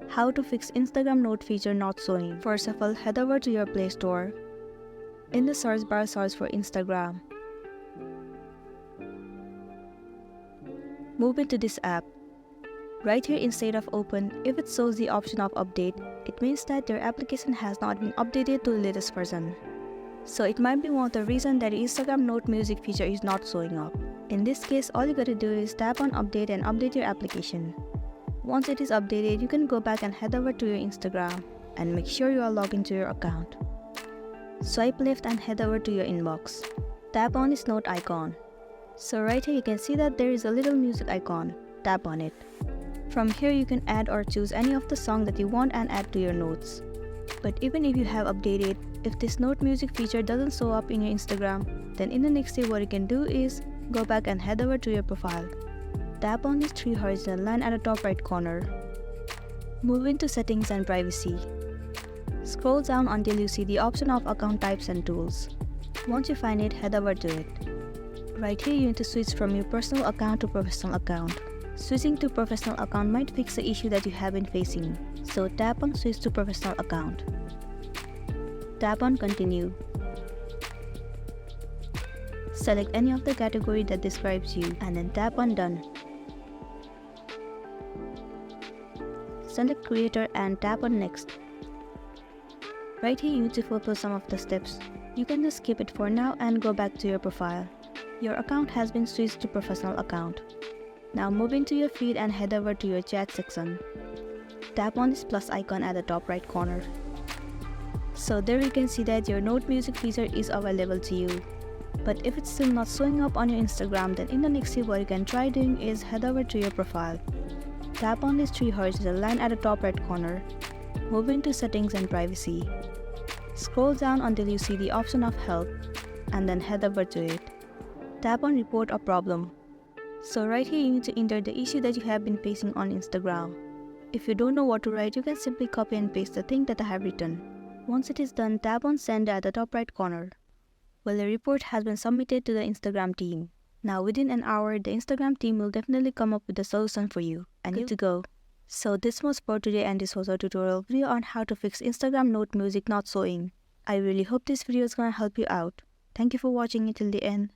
How to fix Instagram note feature not showing. First of all, head over to your Play Store. In the search bar, search for Instagram. Move into this app. Right here in state of open, if it shows the option of update, it means that your application has not been updated to the latest version. So it might be one of the reasons that the Instagram Note music feature is not showing up. In this case, all you gotta do is tap on update and update your application. Once it is updated, you can go back and head over to your Instagram and make sure you are logged into your account. Swipe left and head over to your inbox. Tap on this note icon. So right here you can see that there is a little music icon. Tap on it. From here you can add or choose any of the songs that you want and add to your notes. But even if you have updated, if this note music feature doesn't show up in your Instagram, then in the next step what you can do is go back and head over to your profile. Tap on this 3 horizontal line at the top right corner. Move into settings and privacy. Scroll down until you see the option of account types and tools. Once you find it, head over to it. Right here you need to switch from your personal account to professional account. Switching to professional account might fix the issue that you have been facing. So tap on switch to professional account. Tap on continue. Select any of the category that describes you and then tap on done. Select creator and tap on next. Right here you need to fulfill some of the steps. You can just skip it for now and go back to your profile. Your account has been switched to professional account. Now move into your feed and head over to your chat section. Tap on this plus icon at the top right corner. So there you can see that your note music feature is available to you. But if it's still not showing up on your Instagram, then in the next step what you can try doing is head over to your profile. Tap on this 3 horizontal line at the top right corner. Move into settings and privacy. Scroll down until you see the option of help and then head over to it. Tap on report a problem. So right here you need to enter the issue that you have been facing on Instagram. If you don't know what to write, you can simply copy and paste the thing that I have written. Once it is done, tap on send at the top right corner. Well, the report has been submitted to the Instagram team. Now within an hour, the Instagram team will definitely come up with a solution for you and good to go. So this was for today and this was a tutorial video on how to fix Instagram note music not showing. I really hope this video is gonna help you out. Thank you for watching it till the end.